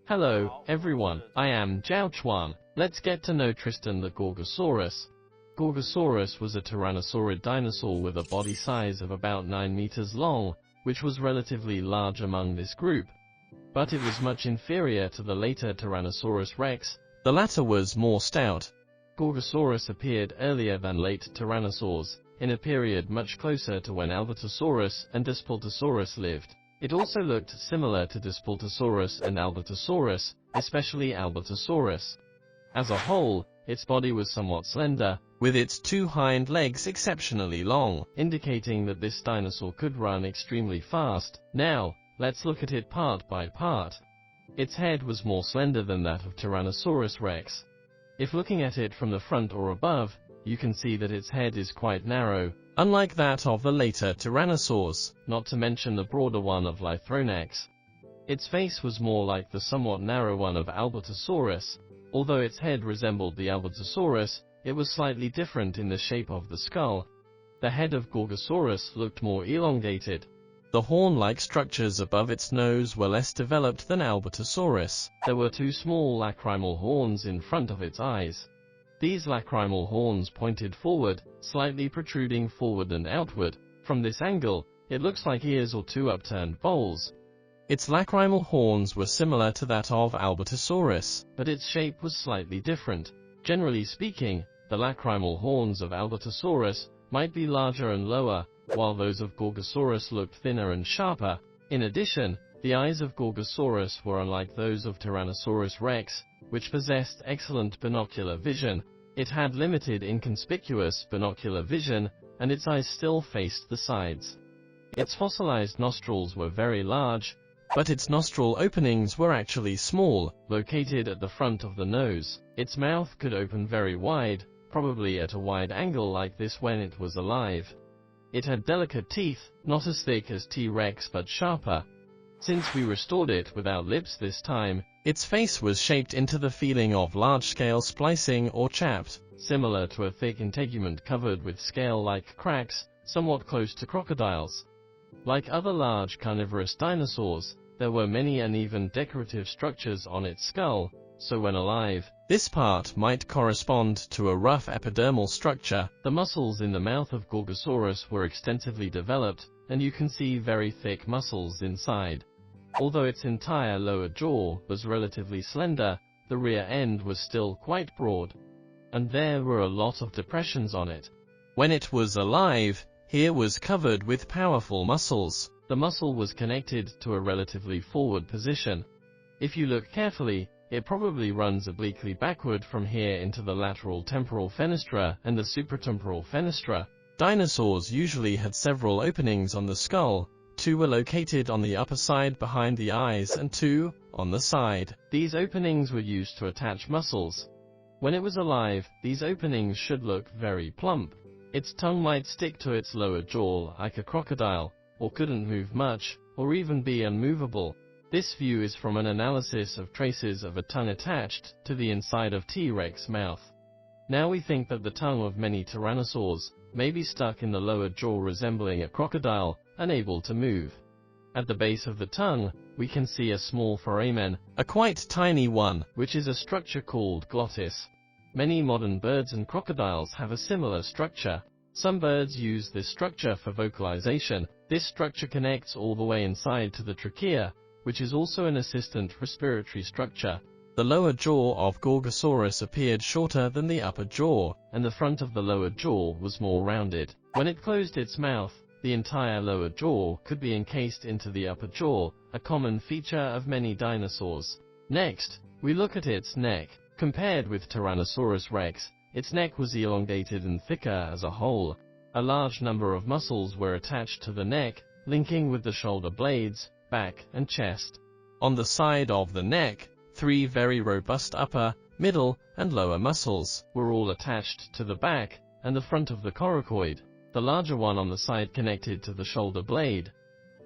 Hello, everyone, I am ZHAO Chuang. Let's get to know Tristan the Gorgosaurus. Gorgosaurus was a tyrannosaurid dinosaur with a body size of about 9 meters long, which was relatively large among this group. But it was much inferior to the later Tyrannosaurus rex. The latter was more stout. Gorgosaurus appeared earlier than late tyrannosaurs, in a period much closer to when Albertosaurus and Daspletosaurus lived. It also looked similar to Daspletosaurus and Albertosaurus, especially Albertasaurus. As a whole, its body was somewhat slender, with its 2 hind legs exceptionally long, indicating that this dinosaur could run extremely fast. Now, let's look at it part by part. Its head was more slender than that of Tyrannosaurus rex. If looking at it from the front or above, you can see that its head is quite narrow, unlike that of the later tyrannosaurs, not to mention the broader one of Lithonex. Its face was more like the somewhat narrow one of Albertosaurus. Although its head resembled the Albertosaurus, it was slightly different in the shape of the skull. The head of Gorgosaurus looked more elongated. The horn-like structures above its nose were less developed than Albertosaurus. There were 2 small lacrimal horns in front of its eyes. These lacrimal horns pointed forward, slightly protruding forward and outward. From this angle, it looks like ears or 2 upturned bowls. Its lacrimal horns were similar to that of Albertosaurus, but its shape was slightly different. Generally speaking, the lacrimal horns of Albertosaurus might be larger and lower, while those of Gorgosaurus looked thinner and sharper. In addition, the eyes of Gorgosaurus were unlike those of Tyrannosaurus rex, which possessed excellent binocular vision. It had limited inconspicuous binocular vision, and its eyes still faced the sides. Its fossilized nostrils were very large, but its nostril openings were actually small, located at the front of the nose. Its mouth could open very wide, probably at a wide angle like this when it was alive. It had delicate teeth, not as thick as T-Rex but sharper. Since we restored it without lips this time, its face was shaped into the feeling of large-scale splicing or chapped, similar to a thick integument covered with scale-like cracks, somewhat close to crocodiles. Like other large carnivorous dinosaurs, there were many uneven decorative structures on its skull, so when alive, this part might correspond to a rough epidermal structure. The muscles in the mouth of Gorgosaurus were extensively developed, and you can see very thick muscles inside. Although its entire lower jaw was relatively slender, the rear end was still quite broad, and there were a lot of depressions on it. When it was alive, here was covered with powerful muscles. The muscle was connected to a relatively forward position. If you look carefully, it probably runs obliquely backward from here into the lateral temporal fenestra and the supratemporal fenestra. Dinosaurs usually had several openings on the skull. 2 were located on the upper side behind the eyes and 2 on the side. These openings were used to attach muscles. When it was alive, these openings should look very plump. Its tongue might stick to its lower jaw like a crocodile, or couldn't move much, or even be unmovable. This view is from an analysis of traces of a tongue attached to the inside of T-Rex mouth. Now we think that the tongue of many tyrannosaurs may be stuck in the lower jaw resembling a crocodile, unable to move. At the base of the tongue, we can see a small foramen, a quite tiny one, which is a structure called glottis. Many modern birds and crocodiles have a similar structure. Some birds use this structure for vocalization. This structure connects all the way inside to the trachea, which is also an assistant respiratory structure. The lower jaw of Gorgosaurus appeared shorter than the upper jaw, and the front of the lower jaw was more rounded. When it closed its mouth, the entire lower jaw could be encased into the upper jaw, a common feature of many dinosaurs. Next, we look at its neck. Compared with Tyrannosaurus rex, its neck was elongated and thicker as a whole. A large number of muscles were attached to the neck, linking with the shoulder blades, back, and chest. On the side of the neck, 3 very robust upper, middle, and lower muscles were all attached to the back and the front of the coracoid. The larger one on the side connected to the shoulder blade.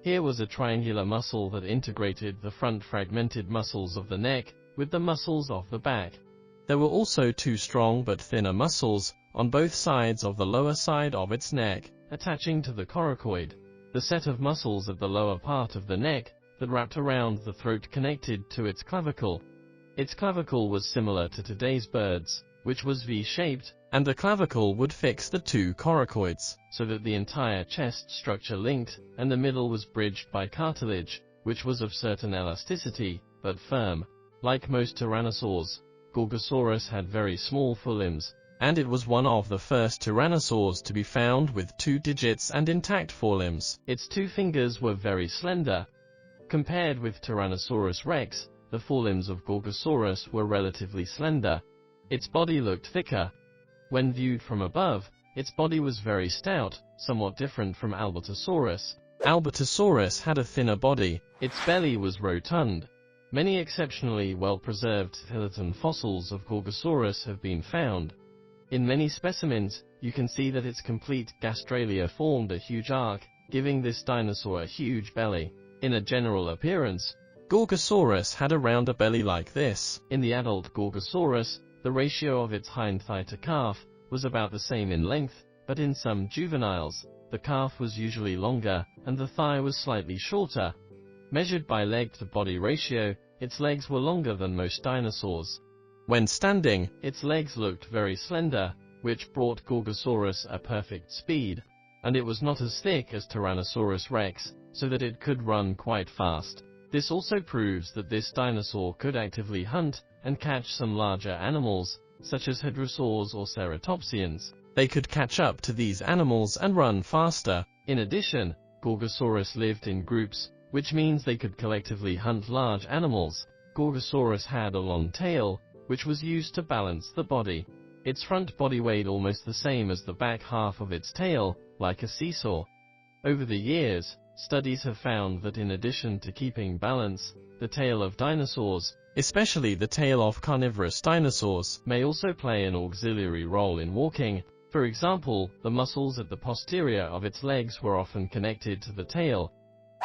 Here was a triangular muscle that integrated the front fragmented muscles of the neck with the muscles of the back. There were also 2 strong but thinner muscles on both sides of the lower side of its neck, attaching to the coracoid. The set of muscles at the lower part of the neck that wrapped around the throat connected to its clavicle. Its clavicle was similar to today's birds, which was V-shaped, and the clavicle would fix the two coracoids, so that the entire chest structure linked, and the middle was bridged by cartilage, which was of certain elasticity, but firm. Like most tyrannosaurs, Gorgosaurus had very small forelimbs, and it was one of the first tyrannosaurs to be found with 2 digits and intact forelimbs. Its 2 fingers were very slender. Compared with Tyrannosaurus rex, the forelimbs of Gorgosaurus were relatively slender. Its body looked thicker. When viewed from above, its body was very stout, somewhat different from Albertosaurus. Albertosaurus had a thinner body. Its belly was rotund. Many exceptionally well-preserved skeleton fossils of Gorgosaurus have been found. In many specimens, you can see that its complete gastralia formed a huge arc, giving this dinosaur a huge belly. In a general appearance, Gorgosaurus had around a belly like this. In the adult Gorgosaurus, the ratio of its hind thigh to calf was about the same in length, but in some juveniles, the calf was usually longer, and the thigh was slightly shorter. Measured by leg-to-body ratio, its legs were longer than most dinosaurs. When standing, its legs looked very slender, which brought Gorgosaurus a perfect speed, and it was not as thick as Tyrannosaurus rex, so that it could run quite fast. This also proves that this dinosaur could actively hunt and catch some larger animals, such as hadrosaurs or ceratopsians. They could catch up to these animals and run faster. In addition, Gorgosaurus lived in groups, which means they could collectively hunt large animals. Gorgosaurus had a long tail, which was used to balance the body. Its front body weighed almost the same as the back half of its tail, like a seesaw. Over the years, studies have found that in addition to keeping balance, the tail of dinosaurs, especially the tail of carnivorous dinosaurs, may also play an auxiliary role in walking. For example, the muscles at the posterior of its legs were often connected to the tail.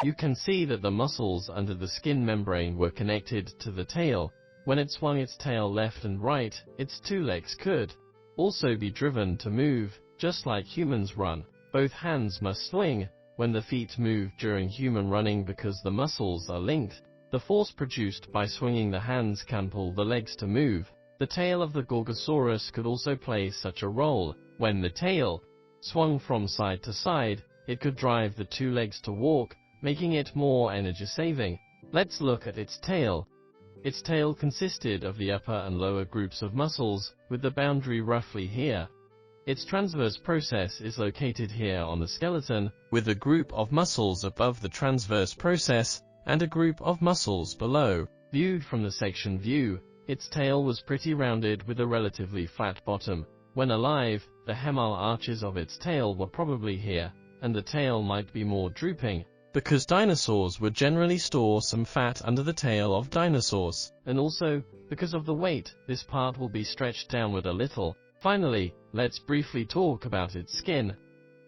You can see that the muscles under the skin membrane were connected to the tail. When it swung its tail left and right, its 2 legs could also be driven to move, just like humans run. Both hands must swing when the feet move during human running because the muscles are linked. The force produced by swinging the hands can pull the legs to move. The tail of the Gorgosaurus could also play such a role. When the tail swung from side to side, it could drive the 2 legs to walk, making it more energy-saving. Let's look at its tail. Its tail consisted of the upper and lower groups of muscles, with the boundary roughly here. Its transverse process is located here on the skeleton, with a group of muscles above the transverse process, and a group of muscles below. Viewed from the section view, its tail was pretty rounded with a relatively flat bottom. When alive, the hemal arches of its tail were probably here, and the tail might be more drooping, because dinosaurs would generally store some fat under the tail of dinosaurs, and also, because of the weight, this part will be stretched downward a little. Finally, let's briefly talk about its skin.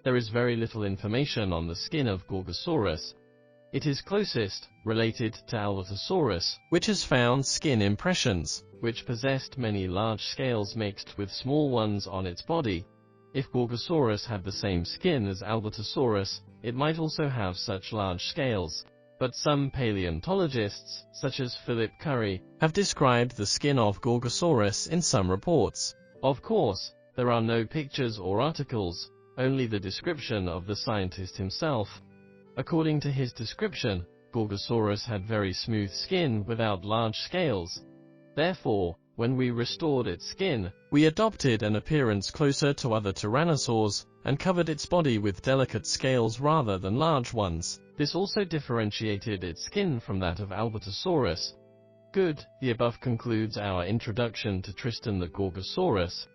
There is very little information on the skin of Gorgosaurus. It is closest related to Albertosaurus, which has found skin impressions, which possessed many large scales mixed with small ones on its body. If Gorgosaurus had the same skin as Albertosaurus, it might also have such large scales. But some paleontologists, such as Philip Currie, have described the skin of Gorgosaurus in some reports. Of course, there are no pictures or articles, only the description of the scientist himself. According to his description, Gorgosaurus had very smooth skin without large scales. Therefore, when we restored its skin, we adopted an appearance closer to other tyrannosaurs, and covered its body with delicate scales rather than large ones. This also differentiated its skin from that of Albertosaurus. Good, the above concludes our introduction to Tristan the Gorgosaurus.